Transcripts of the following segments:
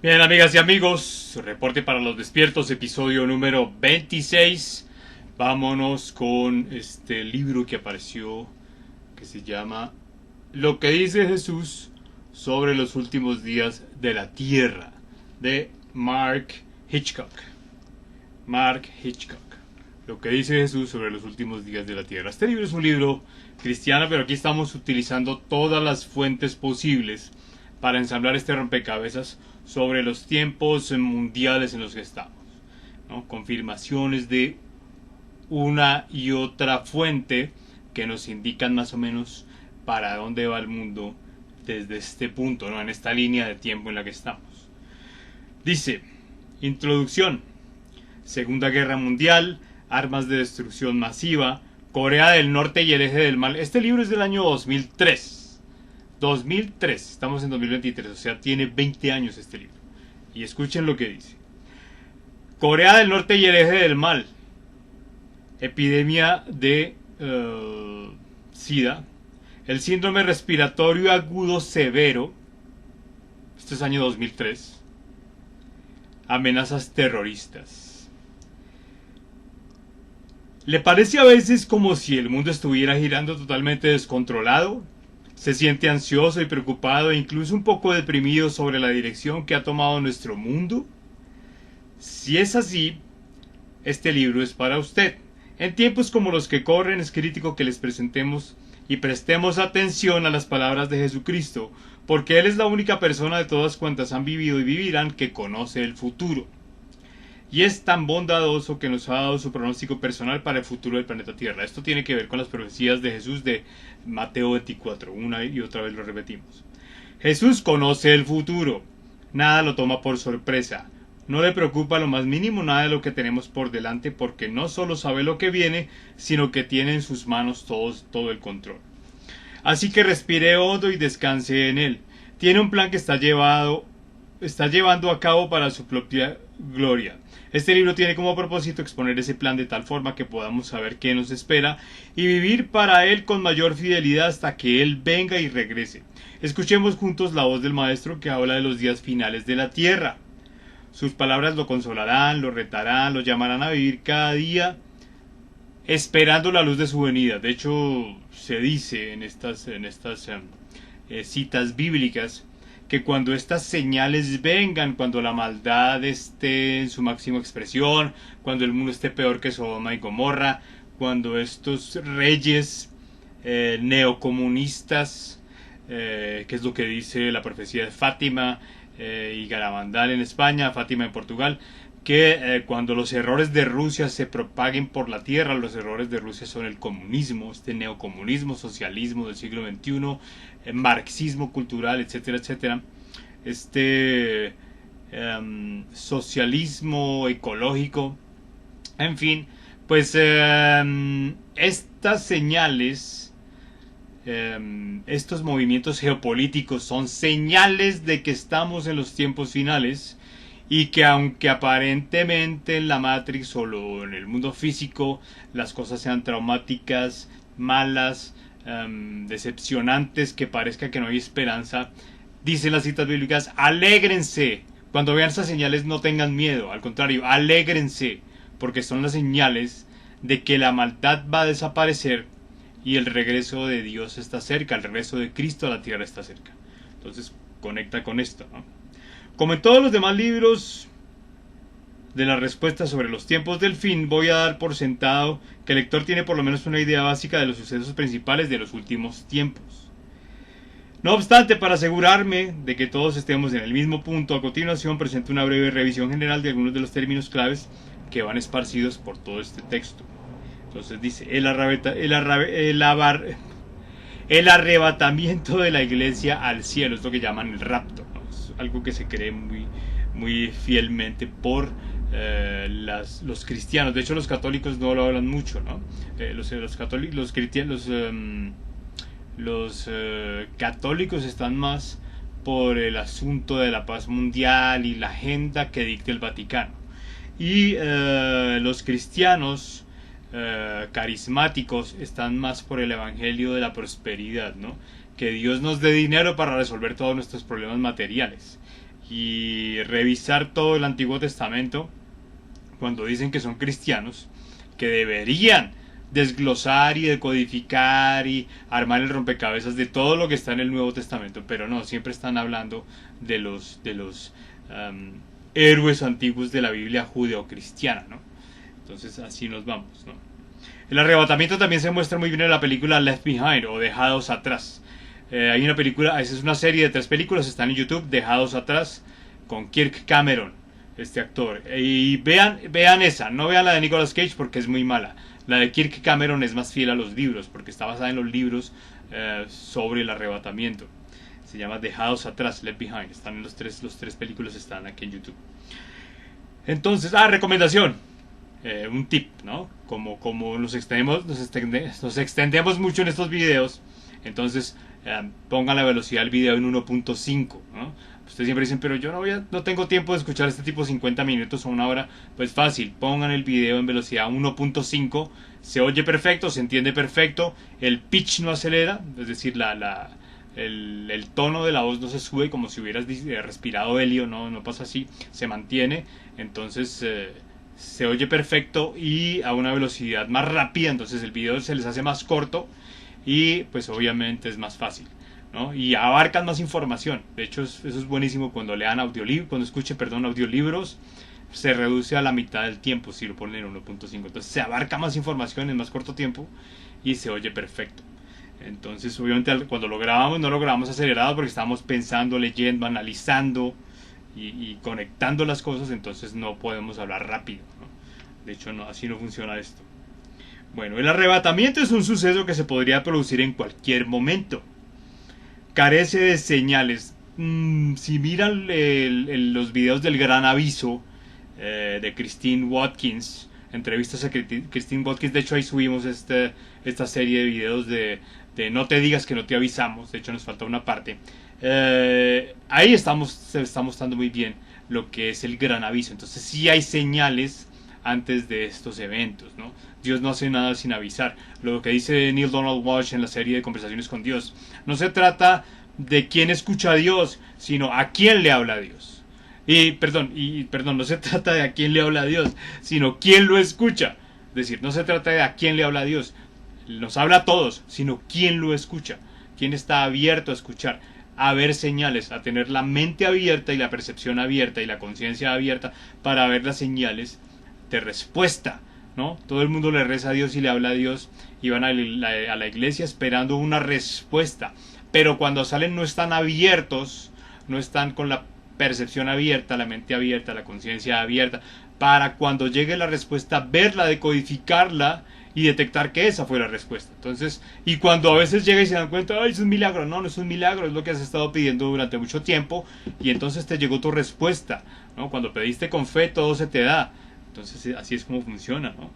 Bien, amigas y amigos, reporte para los despiertos, episodio número 26. Vámonos con este libro que apareció, que se llama Lo que dice Jesús sobre los últimos días de la tierra, de Mark Hitchcock. Mark Hitchcock. Lo que dice Jesús sobre los últimos días de la tierra. Este libro es un libro cristiano, pero aquí estamos utilizando todas las fuentes posibles para ensamblar este rompecabezas sobre los tiempos mundiales en los que estamos, ¿no? Confirmaciones de una y otra fuente que nos indican más o menos para dónde va el mundo desde este punto, ¿no? En esta línea de tiempo en la que estamos. Dice, introducción, Segunda Guerra Mundial, armas de destrucción masiva, Corea del Norte y el eje del mal. Este libro es del año 2003. 2003, estamos en 2023, o sea, tiene 20 años este libro. Y escuchen lo que dice. Corea del Norte y el eje del mal. Epidemia de SIDA. El síndrome respiratorio agudo severo. Esto es año 2003. Amenazas terroristas. ¿Le parece a veces como si el mundo estuviera girando totalmente descontrolado? Se siente ansioso y preocupado e incluso un poco deprimido sobre la dirección que ha tomado nuestro mundo. Si es así, este libro es para usted. En tiempos como los que corren es crítico que les presentemos y prestemos atención a las palabras de Jesucristo, porque Él es la única persona de todas cuantas han vivido y vivirán que conoce el futuro. Y es tan bondadoso que nos ha dado su pronóstico personal para el futuro del planeta Tierra. Esto tiene que ver con las profecías de Jesús de Mateo 24. Una y otra vez lo repetimos. Jesús conoce el futuro. Nada lo toma por sorpresa. No le preocupa lo más mínimo nada de lo que tenemos por delante, porque no solo sabe lo que viene, sino que tiene en sus manos todo el control. Así que respire hondo y descanse en Él. Tiene un plan que está llevando a cabo para su propia gloria. Este libro tiene como propósito exponer ese plan de tal forma que podamos saber qué nos espera y vivir para Él con mayor fidelidad hasta que Él venga y regrese. Escuchemos juntos la voz del Maestro que habla de los días finales de la tierra. Sus palabras lo consolarán, lo retarán, lo llamarán a vivir cada día esperando la luz de su venida. De hecho, se dice en estas citas bíblicas que cuando estas señales vengan, cuando la maldad esté en su máxima expresión, cuando el mundo esté peor que Sodoma y Gomorra, cuando estos reyes neocomunistas, que es lo que dice la profecía de Fátima y Garabandal en España, Fátima en Portugal, que cuando los errores de Rusia se propaguen por la tierra, los errores de Rusia son el comunismo, este neocomunismo, socialismo del siglo XXI, marxismo cultural, etcétera, etcétera, este socialismo ecológico, en fin, pues estas señales, estos movimientos geopolíticos son señales de que estamos en los tiempos finales. Y que aunque aparentemente en la Matrix o en el mundo físico las cosas sean traumáticas, malas, decepcionantes, que parezca que no hay esperanza, dicen las citas bíblicas, alégrense. Cuando vean esas señales no tengan miedo, al contrario, alégrense, porque son las señales de que la maldad va a desaparecer y el regreso de Dios está cerca, el regreso de Cristo a la tierra está cerca. Entonces conecta con esto, ¿no? Como en todos los demás libros de las respuestas sobre los tiempos del fin, voy a dar por sentado que el lector tiene por lo menos una idea básica de los sucesos principales de los últimos tiempos. No obstante, para asegurarme de que todos estemos en el mismo punto, a continuación presento una breve revisión general de algunos de los términos claves que van esparcidos por todo este texto. Entonces dice, el arrebatamiento de la iglesia al cielo, es lo que llaman el rapto, ¿no? Es algo que se cree muy fielmente por los cristianos. De hecho, los católicos no lo hablan mucho, ¿no? Los católicos están más por el asunto de la paz mundial y la agenda que dicta el Vaticano. Y los cristianos carismáticos están más por el evangelio de la prosperidad, ¿no? Que Dios nos dé dinero para resolver todos nuestros problemas materiales. y revisar todo el Antiguo Testamento cuando dicen que son cristianos, que deberían desglosar y decodificar y armar el rompecabezas de todo lo que está en el Nuevo Testamento, pero no, siempre están hablando de los héroes antiguos de la Biblia judeocristiana, ¿no? Entonces así nos vamos, ¿no? El arrebatamiento también se muestra muy bien en la película Left Behind o Dejados Atrás. Hay una película, esa es una serie de 3 películas, están en YouTube, Dejados Atrás, con Kirk Cameron, este actor. Y vean esa, no vean la de Nicolas Cage porque es muy mala. La de Kirk Cameron es más fiel a los libros, porque está basada en los libros sobre el arrebatamiento. Se llama Dejados Atrás, Left Behind. Están en los tres películas están aquí en YouTube. Entonces, recomendación. Un tip, ¿no? Como nos extendemos mucho en estos videos, entonces pongan la velocidad del video en 1.5, ¿no? Ustedes siempre dicen, pero yo no tengo tiempo de escuchar este tipo 50 minutos o una hora. Pues fácil, pongan el video en velocidad 1.5, se oye perfecto, se entiende perfecto, el pitch no acelera, es decir, el tono de la voz no se sube como si hubieras respirado helio, no pasa así, se mantiene, entonces se oye perfecto y a una velocidad más rápida, entonces el video se les hace más corto y pues obviamente es más fácil, ¿no? Y abarcan más información. De hecho eso es buenísimo cuando lean audiolibros, se reduce a la mitad del tiempo si lo ponen en 1.5, entonces se abarca más información en más corto tiempo y se oye perfecto. Entonces obviamente cuando lo grabamos no lo grabamos acelerado porque estábamos pensando, leyendo, analizando y conectando las cosas, entonces no podemos hablar rápido, ¿no? De hecho así no funciona esto. Bueno, el arrebatamiento es un suceso que se podría producir en cualquier momento. Carece de señales. Si miran los videos del Gran Aviso de Christine Watkins, entrevistas a Christine Watkins, de hecho ahí subimos esta serie de videos de No te digas que no te avisamos, de hecho nos falta una parte. Ahí se está mostrando muy bien lo que es el Gran Aviso. Entonces sí hay señales antes de estos eventos, ¿no? Dios no hace nada sin avisar. Lo que dice Neil Donald Walsh en la serie de Conversaciones con Dios, no se trata de quién escucha a Dios, sino a quién le habla a Dios. Perdón, no se trata de a quién le habla a Dios, sino quién lo escucha. Es decir, no se trata de a quién le habla a Dios, nos habla a todos, sino quién lo escucha, quién está abierto a escuchar, a ver señales, a tener la mente abierta y la percepción abierta y la conciencia abierta para ver las señales de respuesta, ¿no? Todo el mundo le reza a Dios y le habla a Dios y van a la iglesia esperando una respuesta, pero cuando salen no están abiertos, no están con la percepción abierta, la mente abierta, la conciencia abierta, para cuando llegue la respuesta verla, decodificarla y detectar que esa fue la respuesta. Entonces, y cuando a veces llega y se dan cuenta, ay, es un milagro, no es un milagro, es lo que has estado pidiendo durante mucho tiempo y entonces te llegó tu respuesta, ¿no? Cuando pediste con fe todo se te da. Entonces así es como funciona, ¿no?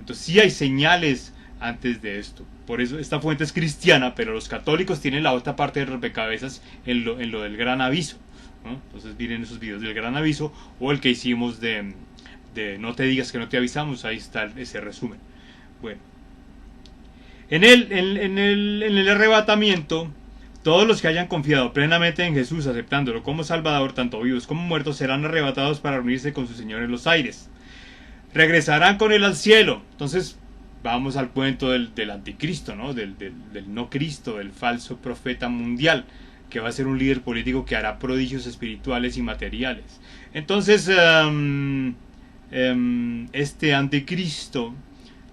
Entonces sí hay señales antes de esto. Por eso esta fuente es cristiana, pero los católicos tienen la otra parte de rompecabezas en lo del Gran Aviso, ¿no? Entonces miren esos videos del Gran Aviso o el que hicimos de No te digas que no te avisamos, ahí está ese resumen. Bueno, en el arrebatamiento, todos los que hayan confiado plenamente en Jesús, aceptándolo como Salvador, tanto vivos como muertos, serán arrebatados para reunirse con su Señor en los aires. Regresarán con él al cielo. Entonces vamos al cuento del anticristo, ¿no? Del no Cristo, del falso profeta mundial, que va a ser un líder político que hará prodigios espirituales y materiales. Entonces este anticristo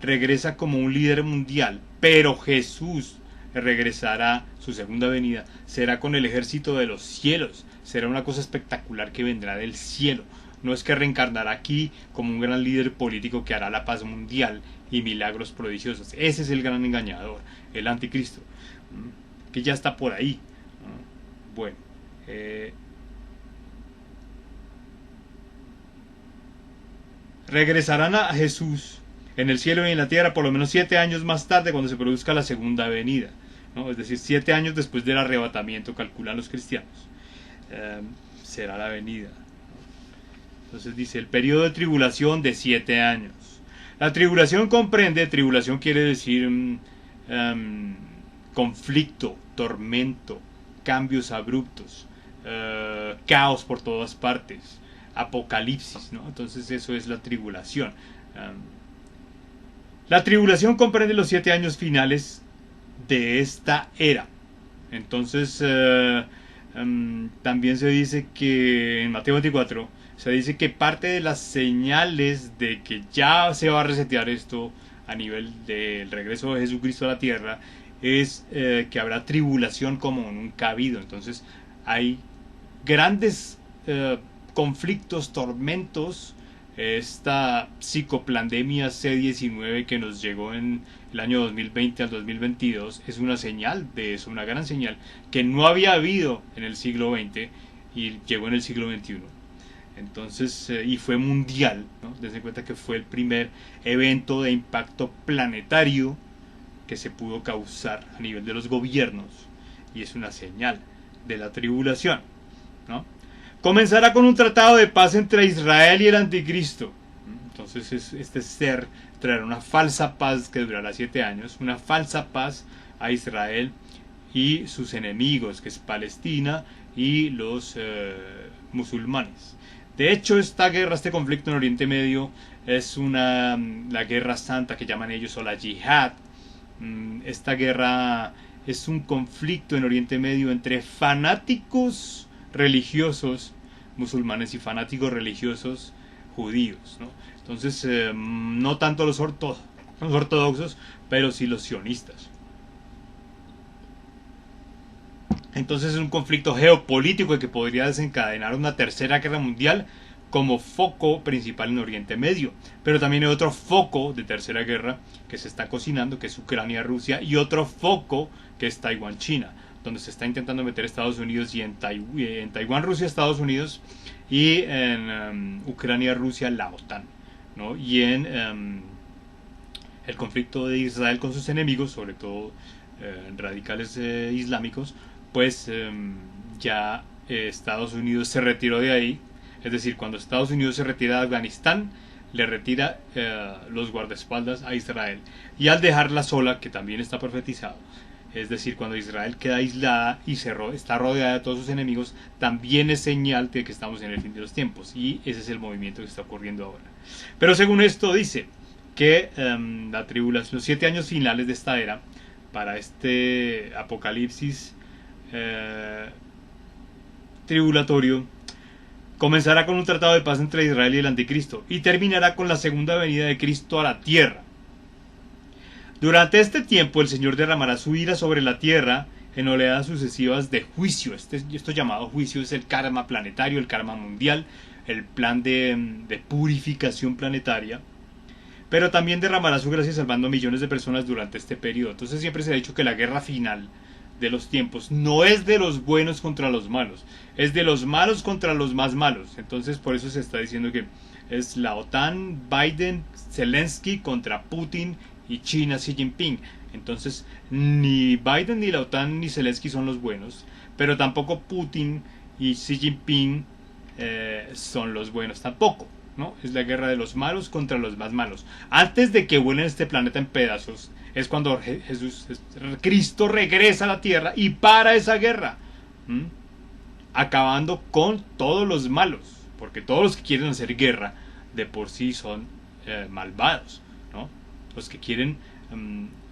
regresa como un líder mundial, pero Jesús regresará, su segunda venida será con el ejército de los cielos, será una cosa espectacular que vendrá del cielo. No es que reencarnará aquí como un gran líder político que hará la paz mundial y milagros prodigiosos. Ese es el gran engañador, el anticristo, que ya está por ahí. Bueno, regresarán a Jesús en el cielo y en la tierra por lo menos 7 años más tarde, cuando se produzca la segunda venida, ¿no? Es decir, 7 años después del arrebatamiento, calculan los cristianos, será la venida. Entonces dice, el periodo de tribulación de 7 años. La tribulación comprende, tribulación quiere decir conflicto, tormento, cambios abruptos, caos por todas partes, apocalipsis, ¿no? Entonces eso es la tribulación. La tribulación comprende los 7 años finales de esta era. Entonces también se dice que en Mateo 24 se dice que parte de las señales de que ya se va a resetear esto a nivel del regreso de Jesucristo a la tierra es que habrá tribulación como nunca ha habido. Entonces hay grandes conflictos, tormentos. Esta psicoplandemia C-19 que nos llegó en el año 2020 al 2022 es una señal de eso, una gran señal que no había habido en el siglo XX y llegó en el siglo XXI. Entonces, y fue mundial, ¿no? Dense cuenta que fue el primer evento de impacto planetario que se pudo causar a nivel de los gobiernos y es una señal de la tribulación, ¿no? Comenzará con un tratado de paz entre Israel y el anticristo. Entonces este ser traerá una falsa paz que durará 7 años, una falsa paz a Israel y sus enemigos, que es Palestina y los musulmanes. De hecho, esta guerra, este conflicto en Oriente Medio es la guerra santa que llaman ellos, o la yihad. Esta guerra es un conflicto en Oriente Medio entre fanáticos religiosos musulmanes y fanáticos religiosos judíos, ¿no? Entonces no tanto los ortodoxos, pero sí los sionistas. Entonces es un conflicto geopolítico que podría desencadenar una tercera guerra mundial como foco principal en Oriente Medio. Pero también hay otro foco de tercera guerra que se está cocinando, que es Ucrania-Rusia, y otro foco que es Taiwán-China, donde se está intentando meter Estados Unidos, y en Taiwán, Rusia, Estados Unidos, y en Ucrania, Rusia, la OTAN, ¿no? Y en el conflicto de Israel con sus enemigos, sobre todo radicales islámicos, pues ya Estados Unidos se retiró de ahí. Es decir, cuando Estados Unidos se retira de Afganistán, le retira los guardaespaldas a Israel. Y al dejarla sola, que también está profetizado, es decir, cuando Israel queda aislada y está rodeada de todos sus enemigos, también es señal de que estamos en el fin de los tiempos. Y ese es el movimiento que está ocurriendo ahora. Pero según esto dice que la tribulación, los 7 años finales de esta era, para este apocalipsis tribulatorio, comenzará con un tratado de paz entre Israel y el anticristo y terminará con la segunda venida de Cristo a la tierra. Durante este tiempo el Señor derramará su ira sobre la tierra en oleadas sucesivas de juicio. Esto llamado juicio es el karma planetario, el karma mundial, el plan de purificación planetaria. Pero también derramará su gracia salvando a millones de personas durante este periodo. Entonces siempre se ha dicho que la guerra final de los tiempos no es de los buenos contra los malos, es de los malos contra los más malos. Entonces por eso se está diciendo que es la OTAN, Biden, Zelensky contra Putin y China, Xi Jinping. Entonces ni Biden, ni la OTAN, ni Zelensky son los buenos, pero tampoco Putin y Xi Jinping son los buenos tampoco, ¿no? Es la guerra de los malos contra los más malos. Antes de que vuelen este planeta en pedazos, es cuando Cristo regresa a la tierra y para esa guerra, acabando con todos los malos, porque todos los que quieren hacer guerra de por sí son malvados, ¿no? Los que quieren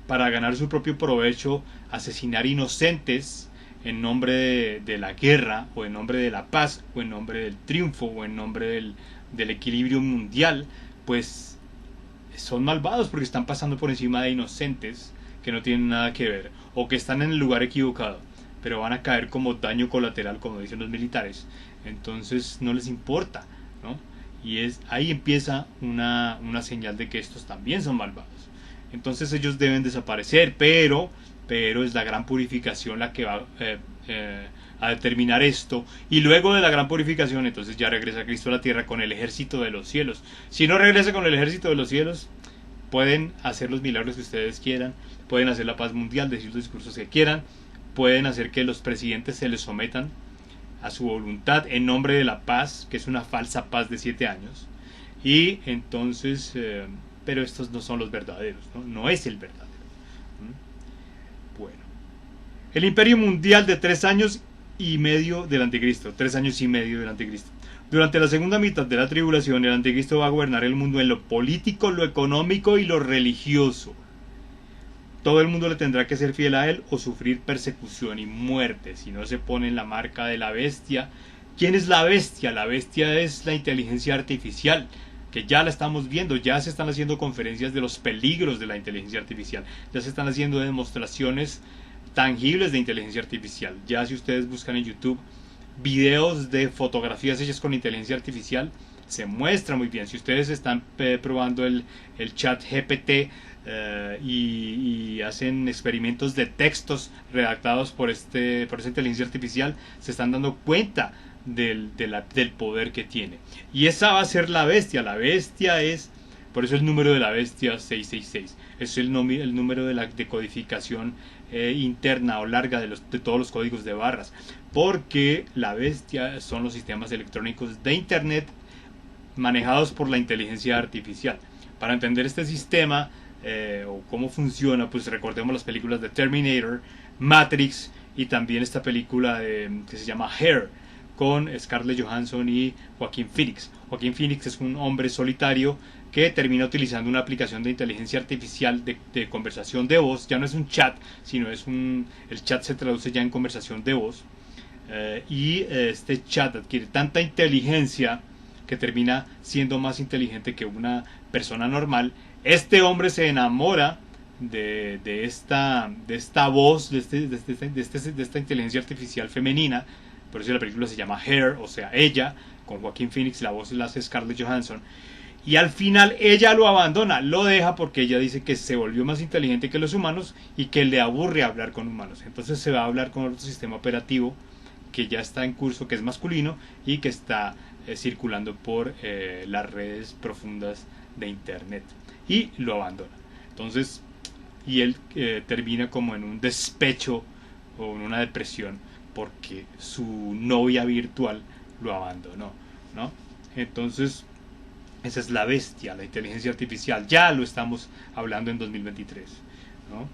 para ganar su propio provecho asesinar inocentes en nombre de la guerra, o en nombre de la paz, o en nombre del triunfo, o en nombre del equilibrio mundial, pues son malvados porque están pasando por encima de inocentes que no tienen nada que ver, o que están en el lugar equivocado, pero van a caer como daño colateral, como dicen los militares. Entonces no les importa, ¿no? Y ahí empieza una señal de que estos también son malvados. Entonces ellos deben desaparecer, pero es la gran purificación la que va a determinar esto. Y luego de la gran purificación, entonces ya regresa Cristo a la tierra con el ejército de los cielos. Si no regresa con el ejército de los cielos, pueden hacer los milagros que ustedes quieran, pueden hacer la paz mundial, decir los discursos que quieran, pueden hacer que los presidentes se les sometan a su voluntad en nombre de la paz, que es una falsa paz de 7 años. Y entonces pero estos no son los verdaderos, no es el verdadero. Bueno, el imperio mundial de 3 años y medio del anticristo, 3 años y medio del anticristo. Durante la segunda mitad de la tribulación, el anticristo va a gobernar el mundo en lo político, lo económico y lo religioso. Todo el mundo le tendrá que ser fiel a él o sufrir persecución y muerte si no se pone en la marca de la bestia. ¿Quién es la bestia? La bestia es la inteligencia artificial, que ya la estamos viendo, ya se están haciendo conferencias de los peligros de la inteligencia artificial, ya se están haciendo demostraciones tangibles de inteligencia artificial. Ya si ustedes buscan en YouTube videos de fotografías hechas con inteligencia artificial, se muestra muy bien. Si ustedes están probando el chat GPT y hacen experimentos de textos redactados por esa inteligencia artificial, se están dando cuenta del poder que tiene. Y esa va a ser la bestia. La bestia es, por eso el número de la bestia 666. Es el número de la decodificación interna o larga de todos los códigos de barras. Porque la bestia son los sistemas electrónicos de Internet manejados por la inteligencia artificial. Para entender este sistema o cómo funciona, pues recordemos las películas de Terminator, Matrix y también esta película que se llama Hair, con Scarlett Johansson y Joaquin Phoenix. Joaquin Phoenix es un hombre solitario que termina utilizando una aplicación de inteligencia artificial de conversación de voz. Ya no es un chat, sino el chat se traduce ya en conversación de voz. Este chat adquiere tanta inteligencia que termina siendo más inteligente que una persona normal. Este hombre se enamora de esta voz, de esta inteligencia artificial femenina. Por eso la película se llama Her, o sea, ella, con Joaquin Phoenix, la voz la hace Scarlett Johansson. Y al final ella lo abandona, lo deja porque ella dice que se volvió más inteligente que los humanos y que le aburre hablar con humanos. Entonces se va a hablar con otro sistema operativo que ya está en curso, que es masculino y que está circulando por las redes profundas de Internet. Y lo abandona. Entonces, y él termina como en un despecho o en una depresión porque su novia virtual lo abandonó, ¿no? Entonces, esa es la bestia, la inteligencia artificial. Ya lo estamos hablando en 2023, ¿no?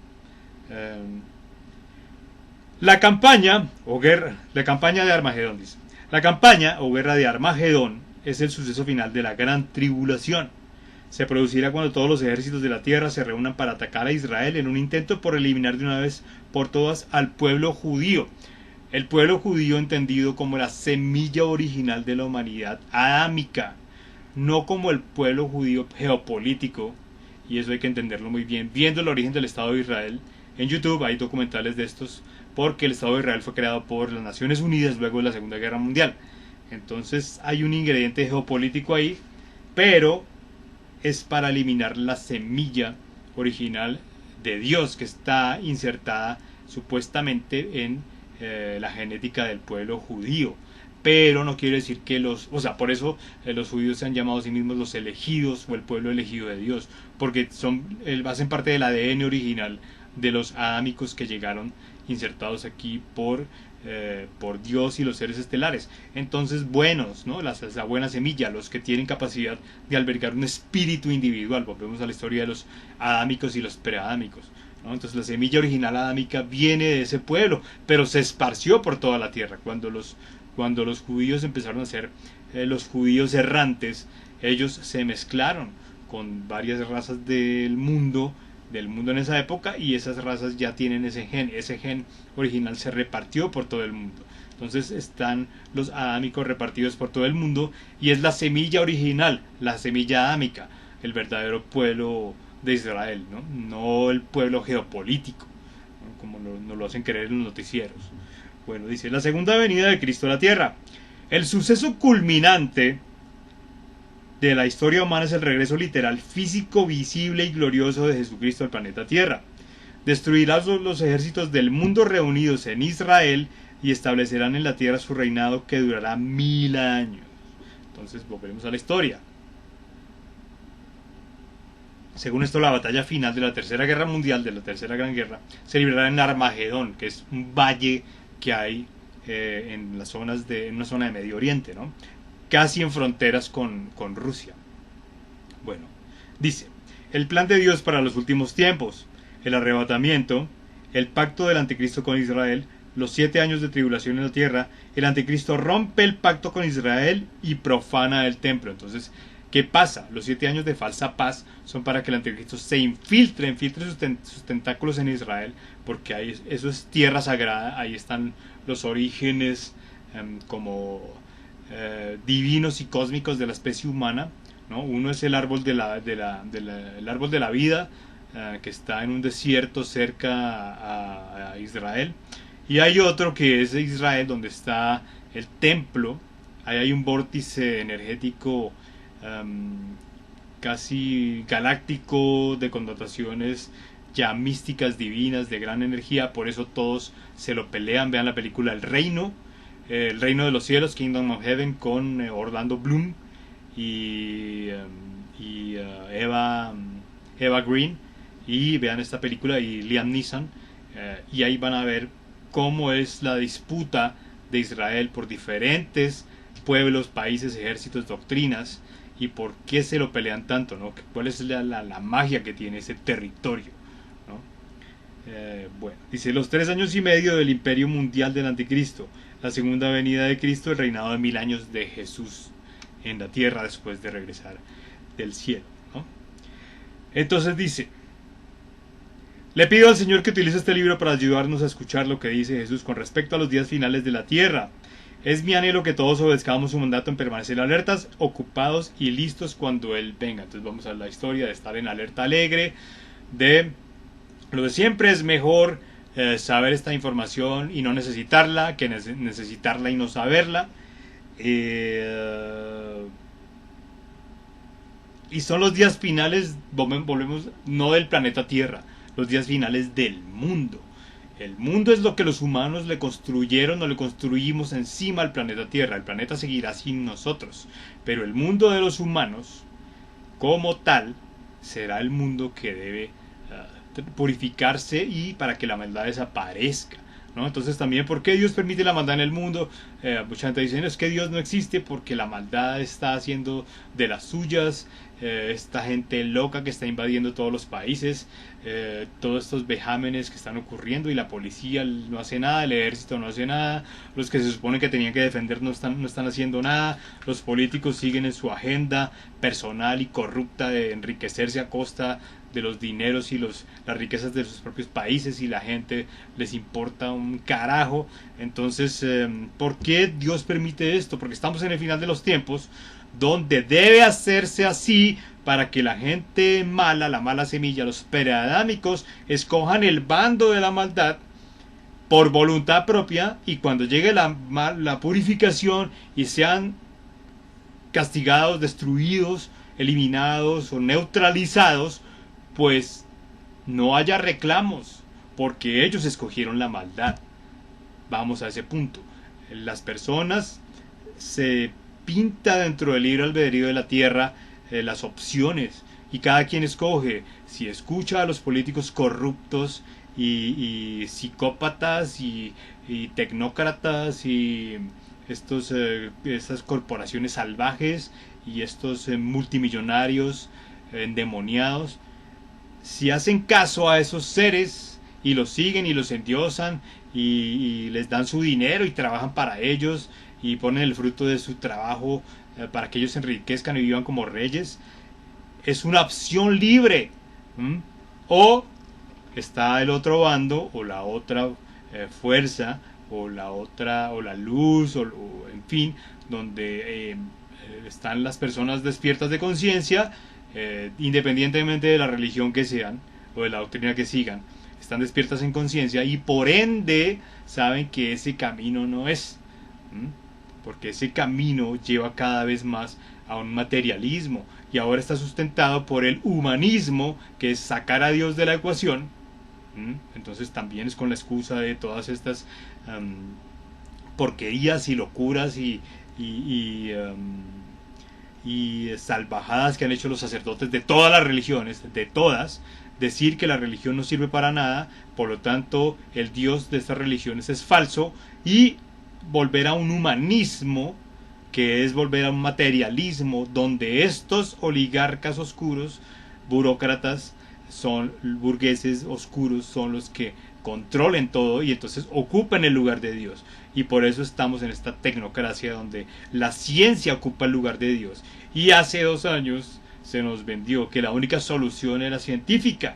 La campaña de Armagedón, dice. La campaña o guerra de Armagedón es el suceso final de la gran tribulación. Se producirá cuando todos los ejércitos de la tierra se reúnan para atacar a Israel en un intento por eliminar de una vez por todas al pueblo judío. El pueblo judío entendido como la semilla original de la humanidad adámica, no como el pueblo judío geopolítico, y eso hay que entenderlo muy bien. Viendo el origen del Estado de Israel, en YouTube hay documentales de estos, porque el Estado de Israel fue creado por las Naciones Unidas luego de la Segunda Guerra Mundial. Entonces hay un ingrediente geopolítico ahí, pero es para eliminar la semilla original de Dios que está insertada supuestamente en la genética del pueblo judío. Pero no quiere decir que por eso los judíos se han llamado a sí mismos los elegidos o el pueblo elegido de Dios, porque hacen parte del ADN original de los adámicos que llegaron insertados aquí por Dios y los seres estelares. Entonces, buenos, ¿no? La buena semilla, los que tienen capacidad de albergar un espíritu individual. Volvemos a la historia de los adámicos y los preadámicos, ¿no? Entonces la semilla original adámica viene de ese pueblo, pero se esparció por toda la tierra. Cuando los judíos empezaron a ser los judíos errantes, ellos se mezclaron con varias razas del mundo en esa época, y esas razas ya tienen ese gen original se repartió por todo el mundo. Entonces están los adámicos repartidos por todo el mundo, y es la semilla original, la semilla adámica, el verdadero pueblo de Israel, no el pueblo geopolítico, ¿no? Como nos lo hacen creer en los noticieros. Bueno, dice, la segunda venida de Cristo a la tierra. El suceso culminante de la historia humana es el regreso literal, físico, visible y glorioso de Jesucristo al planeta Tierra. Destruirá los ejércitos del mundo reunidos en Israel y establecerán en la tierra su reinado que durará 1000 años. Entonces volvemos a la historia. Según esto, la batalla final de la Tercera Guerra Mundial, de la Tercera Gran Guerra, se librará en Armagedón, que es un valle que hay en una zona de Medio Oriente, ¿no? Casi en fronteras con Rusia. Bueno, dice, el plan de Dios para los últimos tiempos, el arrebatamiento, el pacto del anticristo con Israel, los 7 años de tribulación en la tierra, el anticristo rompe el pacto con Israel y profana el templo. Entonces, ¿qué pasa? Los 7 años de falsa paz son para que el anticristo se infiltre sus tentáculos en Israel, porque ahí, eso es tierra sagrada, ahí están los orígenes divinos y cósmicos de la especie humana, ¿no? Uno es el árbol el árbol de la vida, que está en un desierto cerca a Israel, y hay otro que es Israel, donde está el templo. Ahí hay un vórtice energético casi galáctico, de connotaciones ya místicas, divinas, de gran energía. Por eso todos se lo pelean. Vean la película El Reino de los Cielos, Kingdom of Heaven, con Orlando Bloom y Eva Green, y vean esta película, y Liam Neeson, y ahí van a ver cómo es la disputa de Israel por diferentes pueblos, países, ejércitos, doctrinas, y por qué se lo pelean tanto, ¿no? ¿Cuál es la magia que tiene ese territorio, ¿no? Bueno, dice: los 3 años y medio del imperio mundial del anticristo, la segunda venida de Cristo, el reinado de 1000 años de Jesús en la tierra después de regresar del cielo, ¿no? Entonces dice: le pido al Señor que utilice este libro para ayudarnos a escuchar lo que dice Jesús con respecto a los días finales de la tierra. Es mi anhelo que todos obedezcamos su mandato en permanecer alertas, ocupados y listos cuando Él venga. Entonces vamos a la historia de estar en alerta alegre, de lo de siempre. Es mejor saber esta información y no necesitarla, que necesitarla y no saberla. Y son los días finales, volvemos, no del planeta Tierra, los días finales del mundo. El mundo es lo que los humanos le construyeron o le construimos encima al planeta Tierra. El planeta seguirá sin nosotros, pero el mundo de los humanos, como tal, será el mundo que debe purificarse y para que la maldad desaparezca, ¿no? Entonces también, ¿por qué Dios permite la maldad en el mundo? Mucha gente dice: no, es que Dios no existe porque la maldad está haciendo de las suyas, esta gente loca que está invadiendo todos los países, todos estos vejámenes que están ocurriendo, y la policía no hace nada, el ejército no hace nada, los que se supone que tenían que defender no están haciendo nada, los políticos siguen en su agenda personal y corrupta de enriquecerse a costa de los dineros y las riquezas de sus propios países, y la gente les importa un carajo. Entonces, ¿por qué Dios permite esto? Porque estamos en el final de los tiempos, donde debe hacerse así para que la gente mala, la mala semilla, los preadámicos, escojan el bando de la maldad por voluntad propia, y cuando llegue la purificación y sean castigados, destruidos, eliminados o neutralizados, pues no haya reclamos, porque ellos escogieron la maldad. Vamos a ese punto. Las personas, se pinta dentro del libre albedrío de la tierra las opciones, y cada quien escoge si escucha a los políticos corruptos y psicópatas y tecnócratas y estas corporaciones salvajes y estos multimillonarios endemoniados. Si hacen caso a esos seres y los siguen y los endiosan y les dan su dinero y trabajan para ellos y ponen el fruto de su trabajo para que ellos se enriquezcan y vivan como reyes, es una opción libre. O está el otro bando, o la otra fuerza, o la luz, o en fin, donde están las personas despiertas de conciencia, independientemente de la religión que sean o de la doctrina que sigan, están despiertas en conciencia, y por ende saben que ese camino no es, porque ese camino lleva cada vez más a un materialismo, y ahora está sustentado por el humanismo, que es sacar a Dios de la ecuación. Entonces también es con la excusa de todas estas porquerías y locuras y salvajadas que han hecho los sacerdotes de todas las religiones, de todas, decir que la religión no sirve para nada, por lo tanto el Dios de estas religiones es falso, y volver a un humanismo, que es volver a un materialismo, donde estos oligarcas oscuros, burócratas, burgueses oscuros, son los que controlen todo y entonces ocupen el lugar de Dios. Y por eso estamos en esta tecnocracia donde la ciencia ocupa el lugar de Dios. Y hace 2 años se nos vendió que la única solución era científica,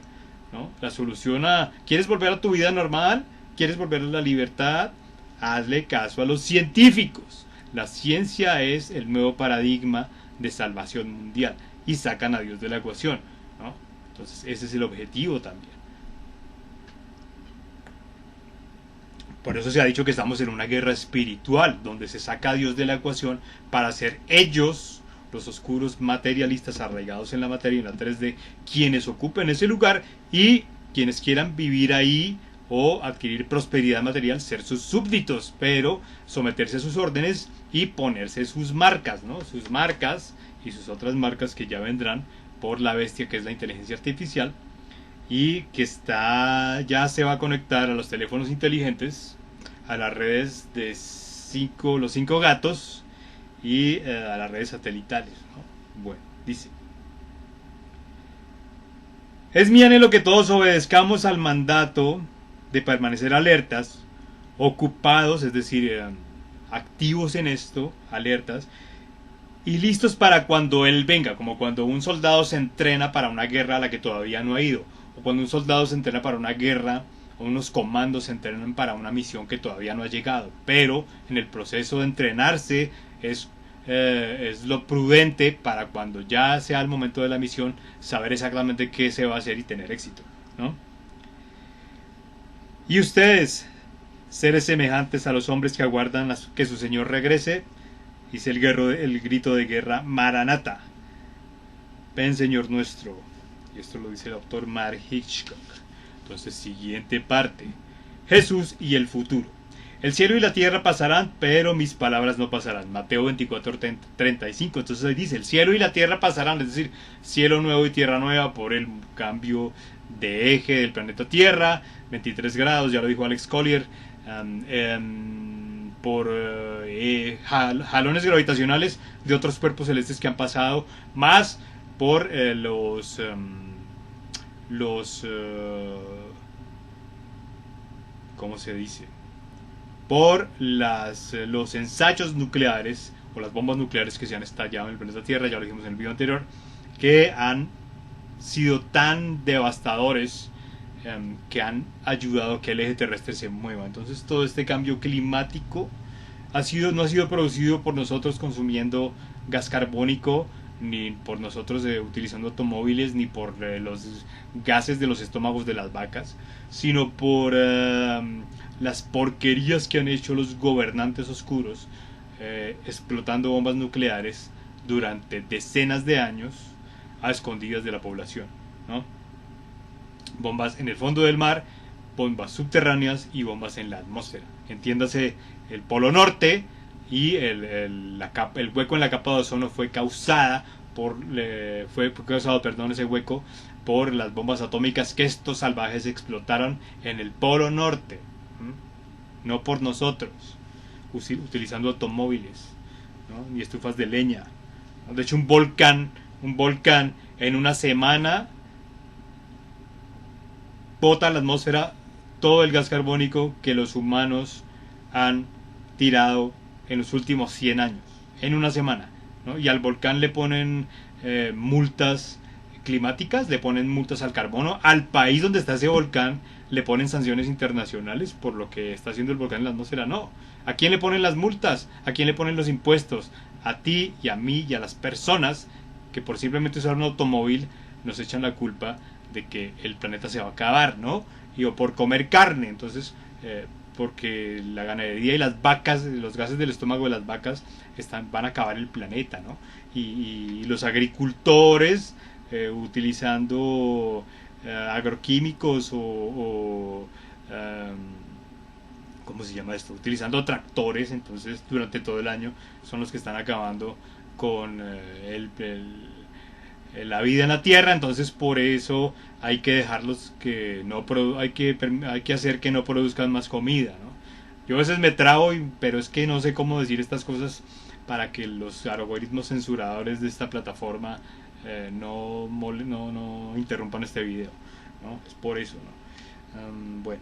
¿no? La solución a... ¿Quieres volver a tu vida normal? ¿Quieres volver a la libertad? Hazle caso a los científicos. La ciencia es el nuevo paradigma de salvación mundial. Y sacan a Dios de la ecuación, ¿no? Entonces ese es el objetivo también. Por eso se ha dicho que estamos en una guerra espiritual, donde se saca a Dios de la ecuación para ser ellos, los oscuros materialistas arraigados en la materia, en la 3D, quienes ocupen ese lugar y quienes quieran vivir ahí o adquirir prosperidad material, ser sus súbditos, pero someterse a sus órdenes y ponerse sus marcas, ¿no? Sus marcas y sus otras marcas que ya vendrán por la bestia que es la inteligencia artificial y que ya se va a conectar a los teléfonos inteligentes, a las redes de los 5 gatos y a las redes satelitales, ¿no? Bueno, dice: es mi anhelo que todos obedezcamos al mandato de permanecer alertas, ocupados, es decir, activos en esto, alertas, y listos para cuando Él venga, como cuando un soldado se entrena para una guerra a la que todavía no ha ido, o cuando un soldado se entrena para una guerra, o unos comandos se entrenan para una misión que todavía no ha llegado, pero en el proceso de entrenarse es lo prudente para cuando ya sea el momento de la misión saber exactamente qué se va a hacer y tener éxito, ¿no? Y ustedes, seres semejantes a los hombres que aguardan que su Señor regrese, dice el grito de guerra: Maranata, ven Señor nuestro. Y esto lo dice el autor Mark Hitchcock. Entonces, siguiente parte: Jesús y el futuro. El cielo y la tierra pasarán, pero mis palabras no pasarán. Mateo 24:35. Entonces ahí dice: el cielo y la tierra pasarán, es decir, cielo nuevo y tierra nueva por el cambio de eje del planeta Tierra, 23 grados, ya lo dijo Alex Collier, por jalones gravitacionales de otros cuerpos celestes que han pasado, más por ¿cómo se dice? Por los ensayos nucleares o las bombas nucleares que se han estallado en el planeta Tierra, ya lo dijimos en el video anterior, que han sido tan devastadores que han ayudado a que el eje terrestre se mueva. Entonces todo este cambio climático no ha sido producido por nosotros consumiendo gas carbónico, ni por nosotros utilizando automóviles, ni por los gases de los estómagos de las vacas, sino por las porquerías que han hecho los gobernantes oscuros, explotando bombas nucleares durante decenas de años a escondidas de la población, ¿no? Bombas en el fondo del mar, bombas subterráneas y bombas en la atmósfera. Entiéndase, el polo norte y el hueco en la capa de ozono fue causado ese hueco por las bombas atómicas que estos salvajes explotaron en el polo norte, no por nosotros, utilizando automóviles, ¿no? Ni estufas de leña. De hecho, un volcán en una semana bota a la atmósfera todo el gas carbónico que los humanos han tirado en los últimos 100 años, en una semana, ¿no? Y al volcán le ponen multas climáticas, le ponen multas al carbono, al país donde está ese volcán le ponen sanciones internacionales por lo que está haciendo el volcán en la atmósfera. No, ¿a quién le ponen las multas? ¿A quién le ponen los impuestos? A ti y a mí y a las personas que por simplemente usar un automóvil nos echan la culpa de que el planeta se va a acabar, ¿no? O por comer carne. Entonces, porque la ganadería y las vacas, los gases del estómago de las vacas van a acabar el planeta, ¿no? Y los agricultores utilizando agroquímicos o ¿cómo se llama esto? Utilizando tractores, entonces durante todo el año son los que están acabando con la vida en la tierra. Entonces por eso hay que dejarlos que hay que hacer que no produzcan más comida, ¿no? Yo a veces me trago, pero es que no sé cómo decir estas cosas para que los algoritmos censuradores de esta plataforma no interrumpan este video, ¿no? Es por eso, ¿no? Bueno,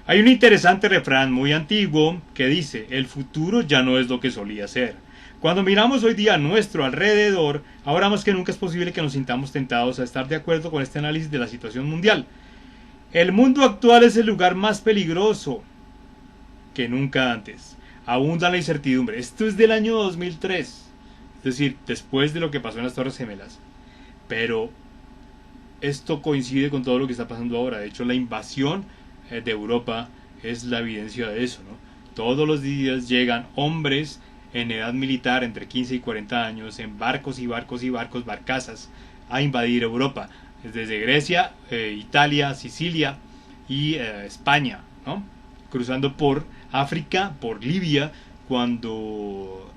Hay un interesante refrán muy antiguo que dice: el futuro ya no es lo que solía ser. Cuando miramos hoy día a nuestro alrededor, ahora más que nunca es posible que nos sintamos tentados a estar de acuerdo con este análisis de la situación mundial. El mundo actual es el lugar más peligroso que nunca antes. Abunda la incertidumbre. Esto es del año 2003, es decir, después de lo que pasó en las Torres Gemelas. Pero esto coincide con todo lo que está pasando ahora. De hecho, la invasión de Europa es la evidencia de eso, ¿no? Todos los días llegan hombres en edad militar entre 15 y 40 años en barcos y barcos y barcos, barcazas, a invadir Europa, desde Grecia, Italia, Sicilia y España, ¿no? Cruzando por África, por Libia, cuando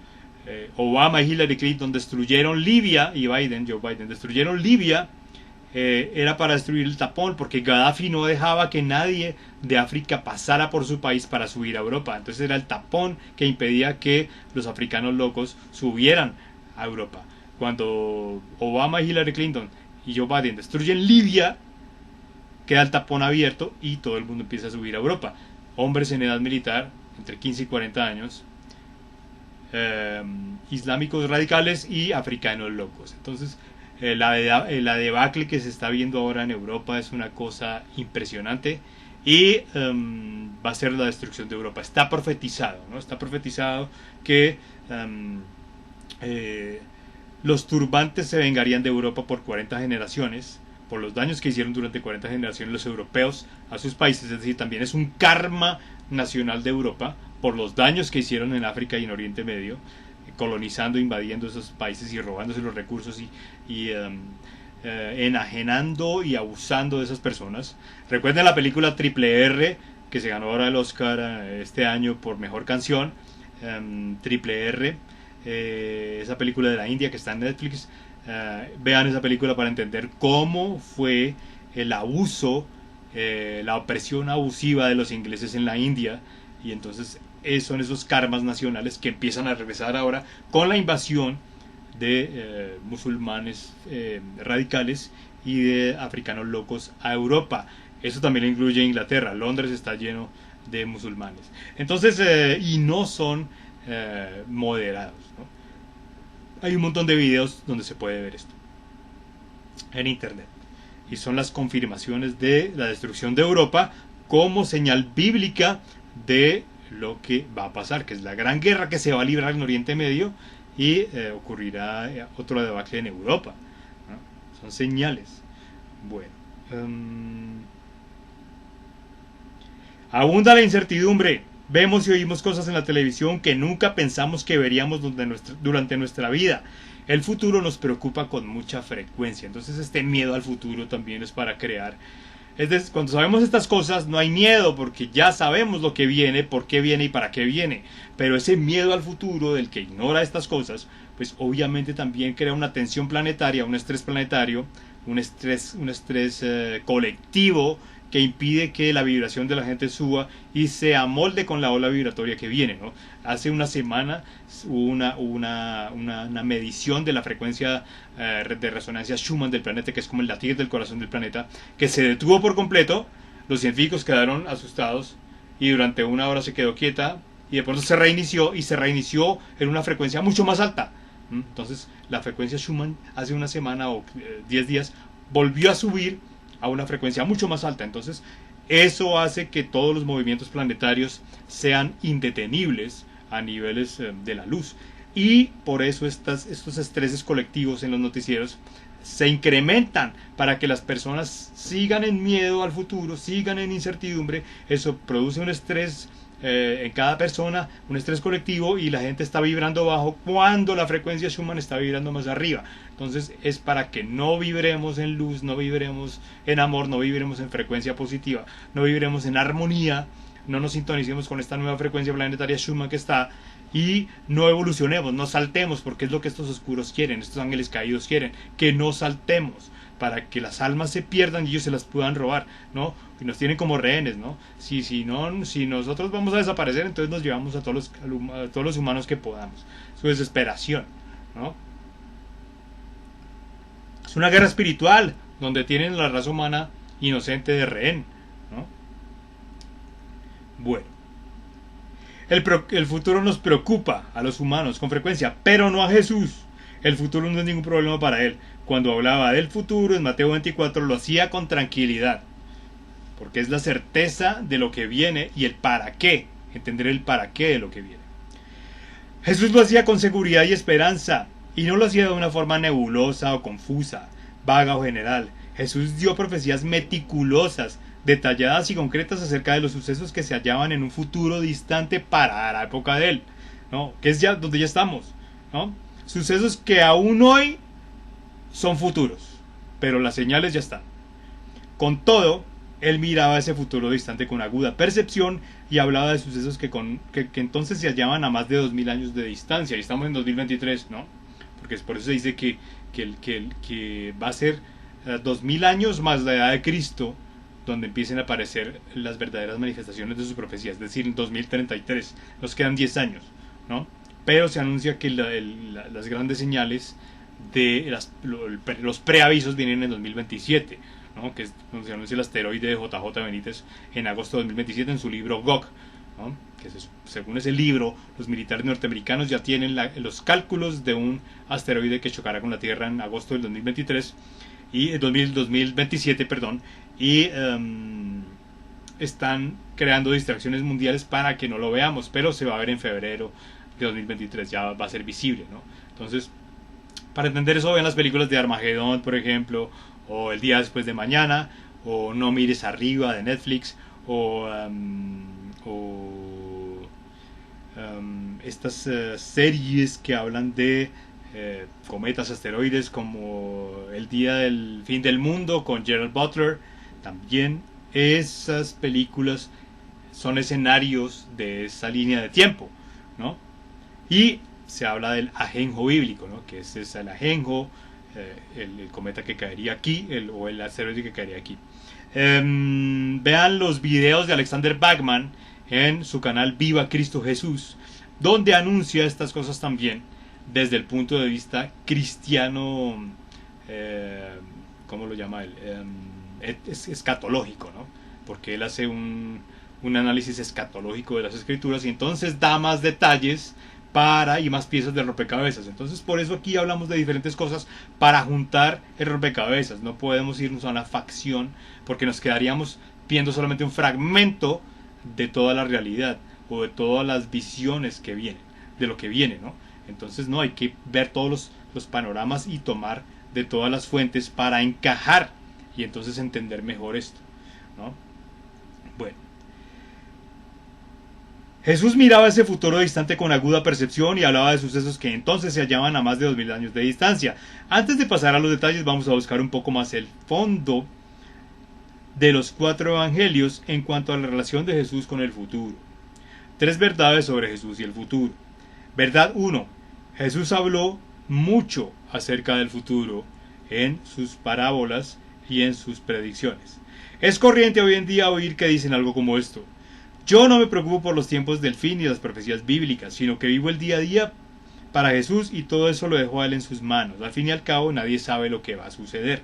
Obama y Hillary Clinton destruyeron Libia, y Joe Biden destruyeron Libia, era para destruir el tapón, porque Gaddafi no dejaba que nadie de África pasara por su país para subir a Europa. Entonces era el tapón que impedía que los africanos locos subieran a Europa. Cuando Obama, Hillary Clinton y Joe Biden destruyen Libia, queda el tapón abierto y todo el mundo empieza a subir a Europa. Hombres en edad militar, entre 15 y 40 años, islámicos radicales y africanos locos. Entonces la debacle que se está viendo ahora en Europa es una cosa impresionante y va a ser la destrucción de Europa. Está profetizado, ¿no? Está profetizado que los turbantes se vengarían de Europa por 40 generaciones, por los daños que hicieron durante 40 generaciones los europeos a sus países. Es decir, también es un karma nacional de Europa por los daños que hicieron en África y en Oriente Medio, colonizando, invadiendo esos países y robándose los recursos y enajenando y abusando de esas personas. Recuerden la película Triple R, que se ganó ahora el Oscar este año por mejor canción. Triple R, esa película de la India que está en Netflix. Vean esa película para entender cómo fue el abuso, la opresión abusiva de los ingleses en la India. Y entonces son esos karmas nacionales que empiezan a regresar ahora con la invasión de musulmanes radicales y de africanos locos a Europa. Eso también incluye Inglaterra. Londres está lleno de musulmanes. Entonces, y no son moderados, ¿no? Hay un montón de videos donde se puede ver esto en internet. Y son las confirmaciones de la destrucción de Europa como señal bíblica de lo que va a pasar, que es la gran guerra que se va a librar en Oriente Medio y ocurrirá otro debacle en Europa, ¿no? Son señales. Bueno, abunda la incertidumbre. Vemos y oímos cosas en la televisión que nunca pensamos que veríamos durante nuestra vida. El futuro nos preocupa con mucha frecuencia. Entonces este miedo al futuro también es para crear. Cuando sabemos estas cosas no hay miedo, porque ya sabemos lo que viene, por qué viene y para qué viene. Pero ese miedo al futuro del que ignora estas cosas, pues obviamente también crea una tensión planetaria, un estrés planetario, un estrés colectivo, que impide que la vibración de la gente suba y se amolde con la ola vibratoria que viene, ¿no? Hace una semana hubo una medición de la frecuencia de resonancia Schumann del planeta, que es como el latir del corazón del planeta, que se detuvo por completo. Los científicos quedaron asustados y durante una hora se quedó quieta y de pronto se reinició en una frecuencia mucho más alta. Entonces la frecuencia Schumann hace una semana o 10 días volvió a subir a una frecuencia mucho más alta. Entonces eso hace que todos los movimientos planetarios sean indetenibles a niveles de la luz, y por eso estos estreses colectivos en los noticieros se incrementan para que las personas sigan en miedo al futuro, sigan en incertidumbre. Eso produce un estrés en cada persona, un estrés colectivo, y la gente está vibrando bajo cuando la frecuencia Schumann está vibrando más arriba. Entonces es para que no vibremos en luz, no vibremos en amor, no vibremos en frecuencia positiva, no vibremos en armonía, no nos sintonicemos con esta nueva frecuencia planetaria Schumann que está, y no evolucionemos, no saltemos, porque es lo que estos oscuros quieren, estos ángeles caídos quieren, que no saltemos, para que las almas se pierdan y ellos se las puedan robar, ¿no? Y nos tienen como rehenes, ¿no? Si nosotros vamos a desaparecer, entonces nos llevamos a todos los humanos que podamos. Su desesperación, ¿no? Es una guerra espiritual donde tienen la raza humana inocente de rehén, ¿no? Bueno, el futuro nos preocupa a los humanos con frecuencia, pero no a Jesús. El futuro no es ningún problema para él. Cuando hablaba del futuro en Mateo 24 lo hacía con tranquilidad, porque es la certeza de lo que viene y el para qué, entender el para qué de lo que viene. Jesús lo hacía con seguridad y esperanza, y no lo hacía de una forma nebulosa o confusa, vaga o general. Jesús dio profecías meticulosas, detalladas y concretas acerca de los sucesos que se hallaban en un futuro distante para la época de él, ¿no? Que es ya donde ya estamos, ¿no? Sucesos que aún hoy son futuros, pero las señales ya están. Con todo, él miraba ese futuro distante con aguda percepción y hablaba de sucesos que entonces se hallaban a más de 2000 años de distancia, y estamos en 2023, ¿no? Porque es por eso se dice que va a ser 2000 años más la edad de Cristo, donde empiecen a aparecer las verdaderas manifestaciones de su profecía, es decir, en 2033, nos quedan 10 años, ¿no? Pero se anuncia que las grandes señales de los preavisos vienen en 2027, ¿no? Que es donde se anuncia el asteroide de JJ Benítez en agosto de 2027 en su libro Gog, ¿no? Que según ese libro, los militares norteamericanos ya tienen los cálculos de un asteroide que chocará con la Tierra en agosto del 2023 y 2027, perdón, y están creando distracciones mundiales para que no lo veamos, pero se va a ver en febrero de 2023, ya va a ser visible, ¿no? Entonces, para entender eso, vean las películas de Armagedón, por ejemplo, o El día después de mañana, o No mires arriba de Netflix, o estas series que hablan de cometas, asteroides, como El día del fin del mundo con Gerald Butler. También esas películas son escenarios de esa línea de tiempo, ¿no? Y se habla del ajenjo bíblico, ¿no? Que es el ajenjo, el cometa que caería aquí, o el asteroide que caería aquí. Vean los videos de Alexander Bachman en su canal Viva Cristo Jesús, donde anuncia estas cosas también desde el punto de vista cristiano, ¿cómo lo llama él? Escatológico, ¿no? Porque él hace un análisis escatológico de las escrituras y entonces da más detalles y más piezas de rompecabezas. Entonces por eso aquí hablamos de diferentes cosas para juntar el rompecabezas. No podemos irnos a una facción porque nos quedaríamos viendo solamente un fragmento de toda la realidad o de todas las visiones que vienen, de lo que viene, ¿no? Entonces no, hay que ver todos los panoramas y tomar de todas las fuentes para encajar y entonces entender mejor esto, ¿no? Bueno, Jesús miraba ese futuro distante con aguda percepción y hablaba de sucesos que entonces se hallaban a más de 2000 años de distancia. Antes de pasar a los detalles, vamos a buscar un poco más el fondo de los 4 evangelios en cuanto a la relación de Jesús con el futuro. 3 verdades sobre Jesús y el futuro. Verdad 1. Jesús habló mucho acerca del futuro en sus parábolas y en sus predicciones. Es corriente hoy en día oír que dicen algo como esto: yo no me preocupo por los tiempos del fin y las profecías bíblicas, sino que vivo el día a día para Jesús y todo eso lo dejo a Él en sus manos. Al fin y al cabo, nadie sabe lo que va a suceder.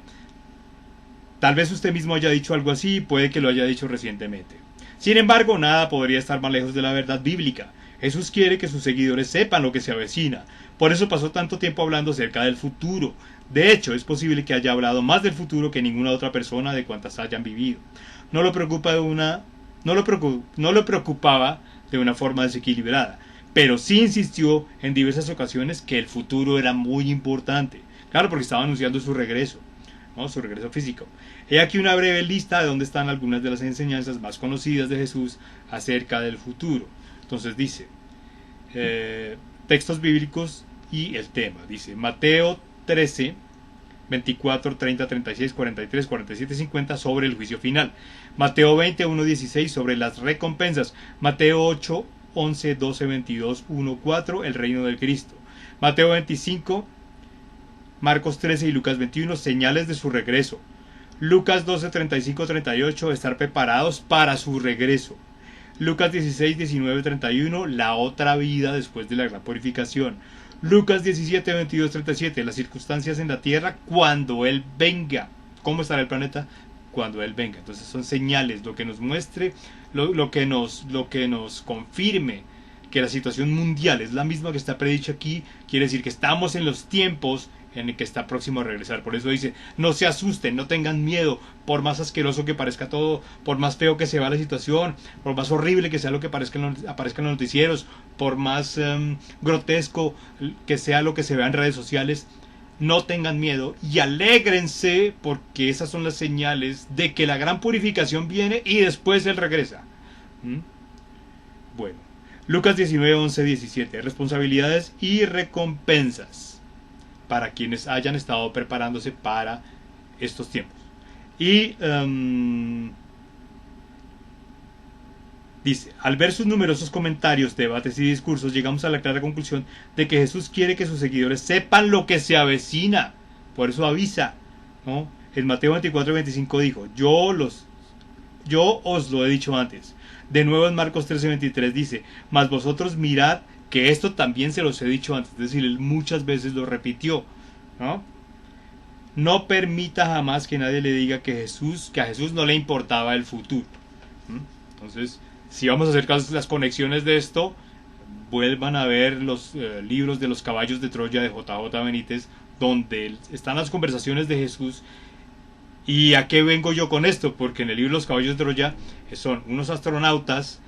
Tal vez usted mismo haya dicho algo así, puede que lo haya dicho recientemente. Sin embargo, nada podría estar más lejos de la verdad bíblica. Jesús quiere que sus seguidores sepan lo que se avecina. Por eso pasó tanto tiempo hablando acerca del futuro. De hecho, es posible que haya hablado más del futuro que ninguna otra persona de cuantas hayan vivido. No lo preocupaba de una forma desequilibrada, pero sí insistió en diversas ocasiones que el futuro era muy importante. Claro, porque estaba anunciando su regreso, ¿no? Su regreso físico. He aquí una breve lista de donde están algunas de las enseñanzas más conocidas de Jesús acerca del futuro. Entonces dice, textos bíblicos y el tema. Dice Mateo 13, 24, 30, 36, 43, 47, 50 sobre el juicio final. Mateo 20, 1, 16 sobre las recompensas. Mateo 8, 11, 12, 22, 1, 4 el reino del Cristo. Mateo 25, Marcos 13 y Lucas 21 señales de su regreso. Lucas 12, 35, 38 estar preparados para su regreso. Lucas 16, 19, 31 la otra vida después de la gran purificación. Lucas 17, 22, 37 las circunstancias en la tierra cuando Él venga. ¿Cómo estará el planeta? cuando Él venga. Entonces son señales, lo que nos muestre, lo que nos confirme que la situación mundial es la misma que está predicha aquí, quiere decir que estamos en los tiempos en el que está próximo a regresar. Por eso dice, no se asusten, no tengan miedo, por más asqueroso que parezca todo, por más feo que se vea la situación, por más horrible que sea lo que aparezca en los noticieros, por más grotesco que sea lo que se vea en redes sociales, no tengan miedo y alégrense, porque esas son las señales de que la gran purificación viene y después Él regresa. Bueno, Lucas 19, 11, 17. Responsabilidades y recompensas para quienes hayan estado preparándose para estos tiempos. Y dice, al ver sus numerosos comentarios, debates y discursos, llegamos a la clara conclusión de que Jesús quiere que sus seguidores sepan lo que se avecina. Por eso avisa, ¿no? En Mateo 24, 25 dijo, yo os lo he dicho antes. De nuevo en Marcos 13, 23 dice, mas vosotros mirad que esto también se los he dicho antes. Es decir, él muchas veces lo repitió, ¿no? No permita jamás que nadie le diga que a Jesús no le importaba el futuro. Entonces, si vamos a hacer las conexiones de esto, vuelvan a ver los libros de los caballos de Troya de J.J. Benítez, donde están las conversaciones de Jesús. ¿Y a qué vengo yo con esto? Porque en el libro de los caballos de Troya son unos astronautas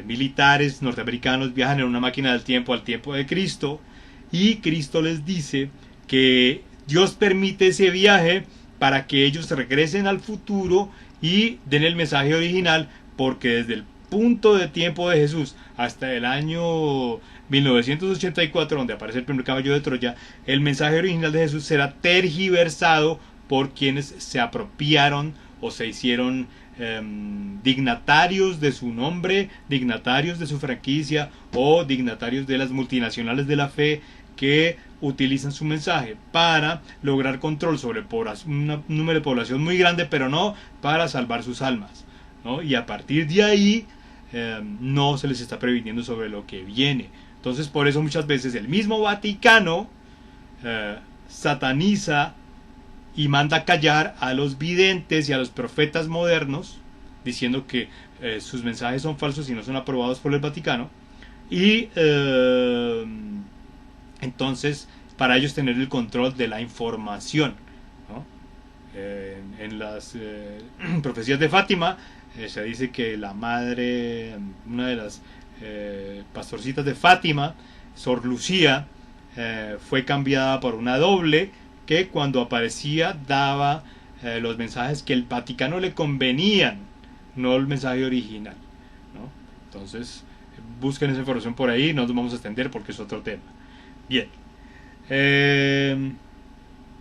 militares norteamericanos, viajan en una máquina del tiempo al tiempo de Cristo, y Cristo les dice que Dios permite ese viaje para que ellos regresen al futuro y den el mensaje original, porque desde el punto de tiempo de Jesús hasta el año 1984, donde aparece el primer caballo de Troya, el mensaje original de Jesús será tergiversado por quienes se apropiaron o se hicieron dignatarios de su nombre, dignatarios de su franquicia o dignatarios de las multinacionales de la fe, que utilizan su mensaje para lograr control sobre un número de población muy grande, pero no para salvar sus almas, ¿no? Y a partir de ahí no se les está previniendo sobre lo que viene. Entonces, por eso muchas veces el mismo Vaticano sataniza y manda callar a los videntes y a los profetas modernos, diciendo que sus mensajes son falsos y no son aprobados por el Vaticano. Y entonces, para ellos tener el control de la información, ¿no? En las profecías de Fátima se dice que la madre, una de las pastorcitas de Fátima, Sor Lucía, fue cambiada por una doble que cuando aparecía daba los mensajes que el Vaticano le convenían, no el mensaje original, ¿no? Entonces, busquen esa información por ahí, no nos vamos a extender porque es otro tema. Bien.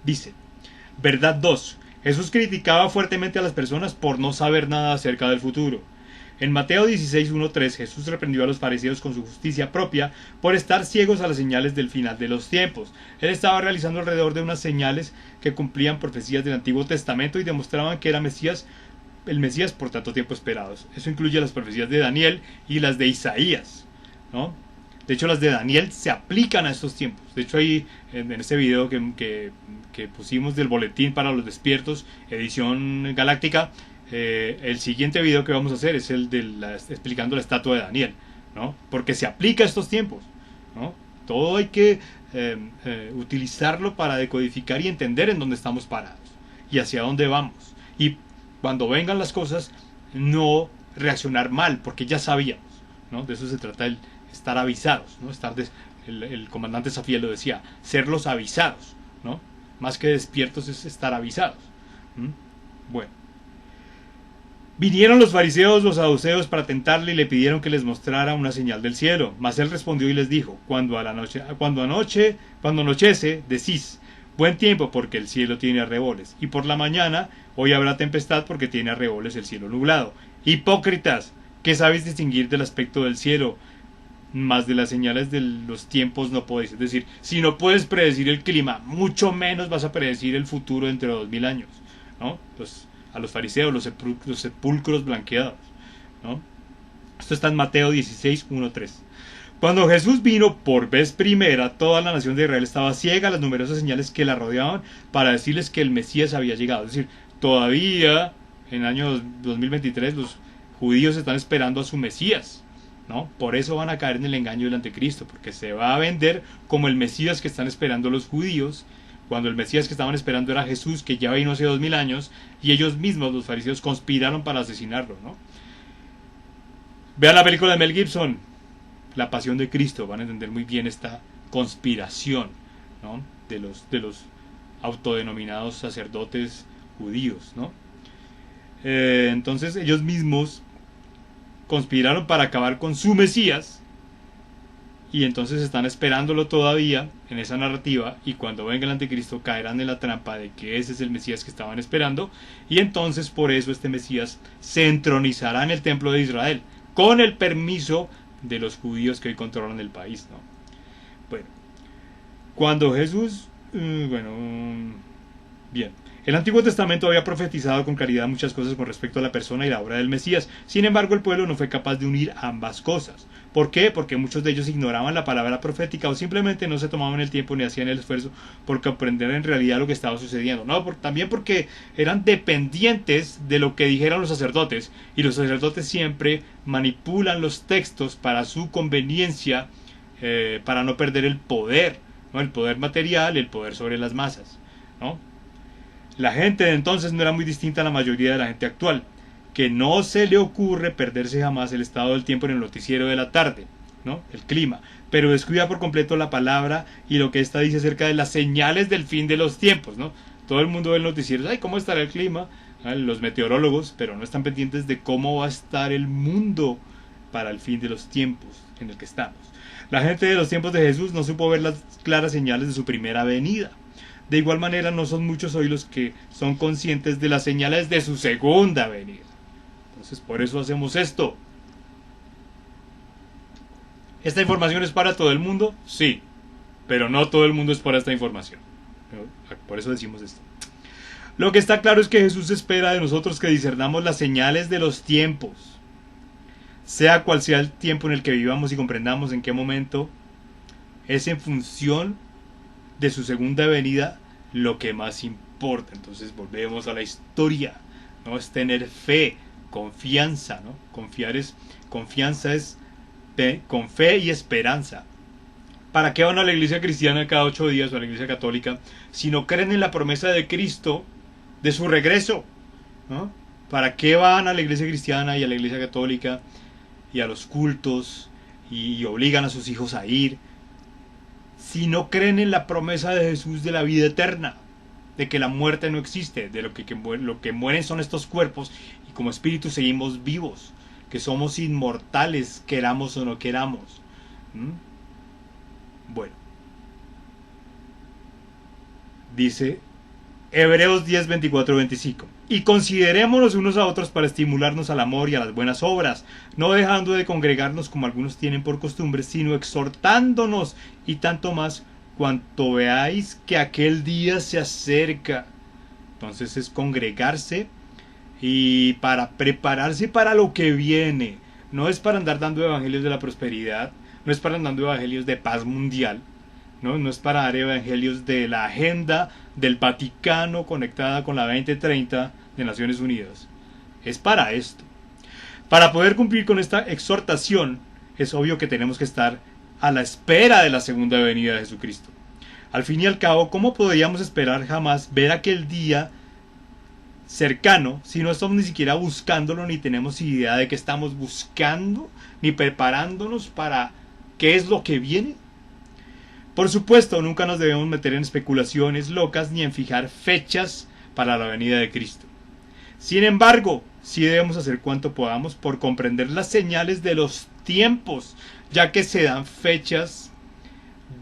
Dice, verdad 2. Jesús criticaba fuertemente a las personas por no saber nada acerca del futuro. En Mateo 16, 1-3, Jesús reprendió a los fariseos con su justicia propia por estar ciegos a las señales del final de los tiempos. Él estaba realizando alrededor de unas señales que cumplían profecías del Antiguo Testamento y demostraban que era el Mesías por tanto tiempo esperados. Eso incluye las profecías de Daniel y las de Isaías, ¿no? De hecho, las de Daniel se aplican a estos tiempos. De hecho, ahí en este video que pusimos del boletín para los despiertos, edición galáctica, el siguiente video que vamos a hacer es el explicando la estatua de Daniel, ¿no? Porque se aplica a estos tiempos, ¿no? Todo hay que utilizarlo para decodificar y entender en dónde estamos parados y hacia dónde vamos. Y cuando vengan las cosas, no reaccionar mal, porque ya sabíamos, ¿no? De eso se trata el estar avisados, ¿no? El comandante Safiel lo decía, ser los avisados, ¿no? Más que despiertos es estar avisados. Bueno. Vinieron los fariseos, los saduceos, para tentarle y le pidieron que les mostrara una señal del cielo. Mas él respondió y les dijo, cuando anochece, decís, buen tiempo porque el cielo tiene arreboles, y por la mañana, hoy habrá tempestad porque tiene arreboles el cielo nublado. Hipócritas, ¿qué sabéis distinguir del aspecto del cielo? Más de las señales de los tiempos no podéis. Es decir, si no puedes predecir el clima, mucho menos vas a predecir el futuro dentro de 2000 años, ¿no? A los fariseos, los sepulcros blanqueados, ¿no? Esto está en Mateo 16, 1-3. Cuando Jesús vino por vez primera, toda la nación de Israel estaba ciega a las numerosas señales que la rodeaban para decirles que el Mesías había llegado. Es decir, todavía en el año 2023 los judíos están esperando a su Mesías, ¿no? Por eso van a caer en el engaño del anticristo, porque se va a vender como el Mesías que están esperando los judíos, cuando el Mesías que estaban esperando era Jesús, que ya vino hace 2000 años, y ellos mismos, los fariseos, conspiraron para asesinarlo, ¿no? Vean la película de Mel Gibson, La Pasión de Cristo, van a entender muy bien esta conspiración, ¿no? de los autodenominados sacerdotes judíos, ¿no? Entonces ellos mismos conspiraron para acabar con su Mesías, y entonces están esperándolo todavía en esa narrativa, y cuando venga el anticristo caerán en la trampa de que ese es el Mesías que estaban esperando, y entonces por eso este Mesías se entronizará en el templo de Israel, con el permiso de los judíos que hoy controlan el país, ¿no? Bueno, cuando Jesús, bien, el Antiguo Testamento había profetizado con claridad muchas cosas con respecto a la persona y la obra del Mesías. Sin embargo, el pueblo no fue capaz de unir ambas cosas. ¿Por qué? Porque muchos de ellos ignoraban la palabra profética o simplemente no se tomaban el tiempo ni hacían el esfuerzo por comprender en realidad lo que estaba sucediendo. No, también porque eran dependientes de lo que dijeran los sacerdotes, y los sacerdotes siempre manipulan los textos para su conveniencia, para no perder el poder, ¿no? El poder material, el poder sobre las masas, ¿no? La gente de entonces no era muy distinta a la mayoría de la gente actual, que no se le ocurre perderse jamás el estado del tiempo en el noticiero de la tarde, ¿no? El clima, pero descuida por completo la palabra y lo que ésta dice acerca de las señales del fin de los tiempos, ¿no? Todo el mundo ve el noticiero, ay, ¿cómo estará el clima? Los meteorólogos, pero no están pendientes de cómo va a estar el mundo para el fin de los tiempos en el que estamos. La gente de los tiempos de Jesús no supo ver las claras señales de su primera venida. De igual manera, no son muchos hoy los que son conscientes de las señales de su segunda venida. Entonces, por eso hacemos esto. ¿Esta información es para todo el mundo? Sí, pero no todo el mundo es para esta información. Por eso decimos esto. Lo que está claro es que Jesús espera de nosotros que discernamos las señales de los tiempos. Sea cual sea el tiempo en el que vivamos y comprendamos en qué momento es en función de su segunda venida lo que más importa. Entonces volvemos a la historia, ¿no? Es tener fe, confianza, ¿no? Confianza es con fe y esperanza. ¿Para qué van a la iglesia cristiana cada 8 días o a la iglesia católica si no creen en la promesa de Cristo de su regreso, ¿no? ¿Para qué van a la iglesia cristiana y a la iglesia católica y a los cultos y obligan a sus hijos a ir si no creen en la promesa de Jesús de la vida eterna, de que la muerte no existe, de lo que mueren son estos cuerpos y como espíritus seguimos vivos, que somos inmortales, queramos o no queramos? Bueno, dice Hebreos 10, 24, 25. Y considerémonos unos a otros para estimularnos al amor y a las buenas obras, no dejando de congregarnos como algunos tienen por costumbre, sino exhortándonos, y tanto más cuanto veáis que aquel día se acerca. Entonces es congregarse y para prepararse para lo que viene. No es para andar dando evangelios de la prosperidad, no es para andar dando evangelios de paz mundial, no es para dar evangelios de la agenda del Vaticano conectada con la 2030 de Naciones Unidas. Es para esto. Para poder cumplir con esta exhortación, es obvio que tenemos que estar a la espera de la segunda venida de Jesucristo. Al fin y al cabo, ¿cómo podríamos esperar jamás ver aquel día cercano si no estamos ni siquiera buscándolo, ni tenemos idea de qué estamos buscando, ni preparándonos para qué es lo que viene? Por supuesto, nunca nos debemos meter en especulaciones locas ni en fijar fechas para la venida de Cristo. Sin embargo, sí debemos hacer cuanto podamos por comprender las señales de los tiempos, ya que se dan fechas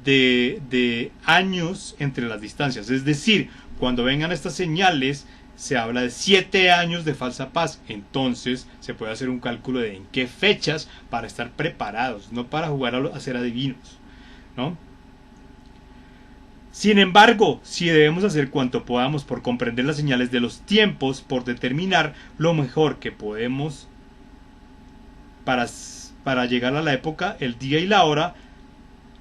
de años entre las distancias. Es decir, cuando vengan estas señales, se habla de 7 años de falsa paz. Entonces se puede hacer un cálculo de en qué fechas para estar preparados, no para jugar a ser adivinos, ¿no? Sin embargo, sí debemos hacer cuanto podamos por comprender las señales de los tiempos, por determinar lo mejor que podemos para llegar a la época, el día y la hora,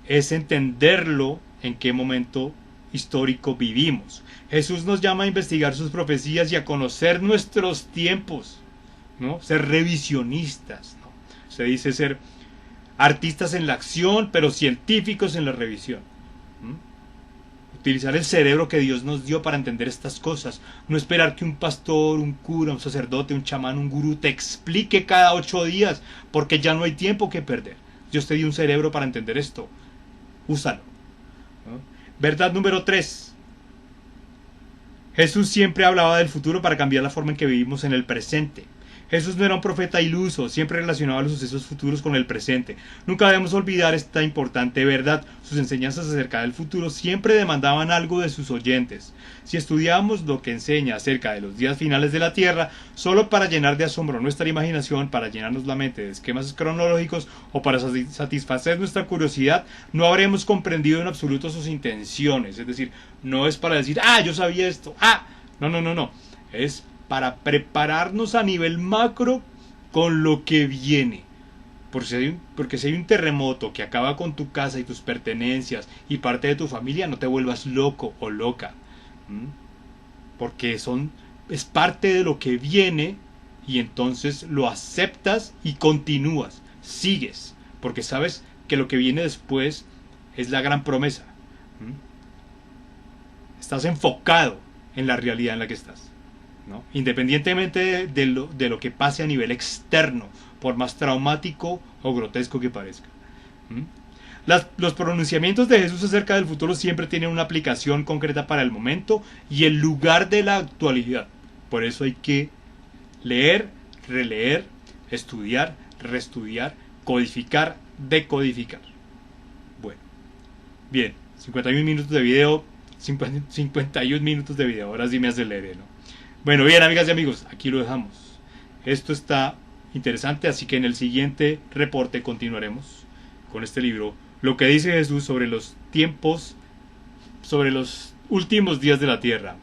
es entenderlo en qué momento histórico vivimos. Jesús nos llama a investigar sus profecías y a conocer nuestros tiempos, ¿no? Ser revisionistas, ¿no? Se dice ser artistas en la acción, pero científicos en la revisión. Utilizar el cerebro que Dios nos dio para entender estas cosas. No esperar que un pastor, un cura, un sacerdote, un chamán, un gurú te explique cada 8 días, porque ya no hay tiempo que perder. Dios te dio un cerebro para entender esto. Úsalo, ¿no? Verdad número 3. Jesús siempre hablaba del futuro para cambiar la forma en que vivimos en el presente. Jesús no era un profeta iluso, siempre relacionaba los sucesos futuros con el presente. Nunca debemos olvidar esta importante verdad. Sus enseñanzas acerca del futuro siempre demandaban algo de sus oyentes. Si estudiamos lo que enseña acerca de los días finales de la tierra, solo para llenar de asombro nuestra imaginación, para llenarnos la mente de esquemas cronológicos o para satisfacer nuestra curiosidad, no habremos comprendido en absoluto sus intenciones. Es decir, no es para decir, yo sabía esto, no. Es para prepararnos a nivel macro con lo que viene. Porque si hay un terremoto que acaba con tu casa y tus pertenencias y parte de tu familia, no te vuelvas loco o loca. Porque es parte de lo que viene, y entonces lo aceptas y continúas, sigues, porque sabes que lo que viene después es la gran promesa. Estás enfocado en la realidad en la que estás, ¿no? Independientemente de lo que pase a nivel externo, por más traumático o grotesco que parezca. Los pronunciamientos de Jesús acerca del futuro siempre tienen una aplicación concreta para el momento y el lugar de la actualidad. Por eso hay que leer, releer, estudiar, reestudiar, codificar, decodificar. Bueno, bien, 51 minutos de video, 51 minutos de video, ahora sí me aceleré, ¿no? Bueno, bien, amigas y amigos, aquí lo dejamos. Esto está interesante, así que en el siguiente reporte continuaremos con este libro, lo que dice Jesús sobre los tiempos, sobre los últimos días de la tierra,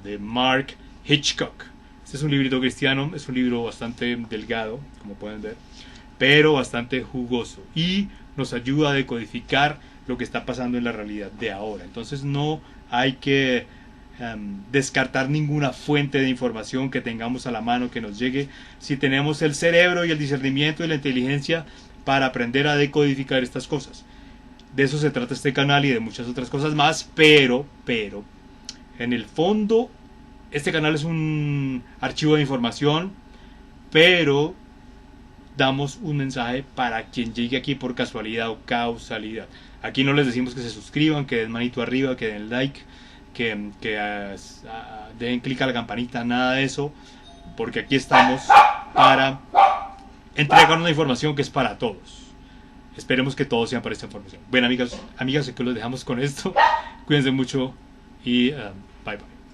de Mark Hitchcock. Este es un librito cristiano, es un libro bastante delgado, como pueden ver, pero bastante jugoso, y nos ayuda a decodificar lo que está pasando en la realidad de ahora. Entonces no hay que descartar ninguna fuente de información que tengamos a la mano que nos llegue, si tenemos el cerebro y el discernimiento y la inteligencia para aprender a decodificar estas cosas. De eso se trata este canal y de muchas otras cosas más, pero en el fondo este canal es un archivo de información, pero damos un mensaje para quien llegue aquí por casualidad o causalidad. Aquí no les decimos que se suscriban, que den manito arriba, que den like, que den clic a la campanita, nada de eso, porque aquí estamos para entregar una información que es para todos. Esperemos que todos sean para esta información. Bueno, amigas, aquí los dejamos con esto. Cuídense mucho y bye bye.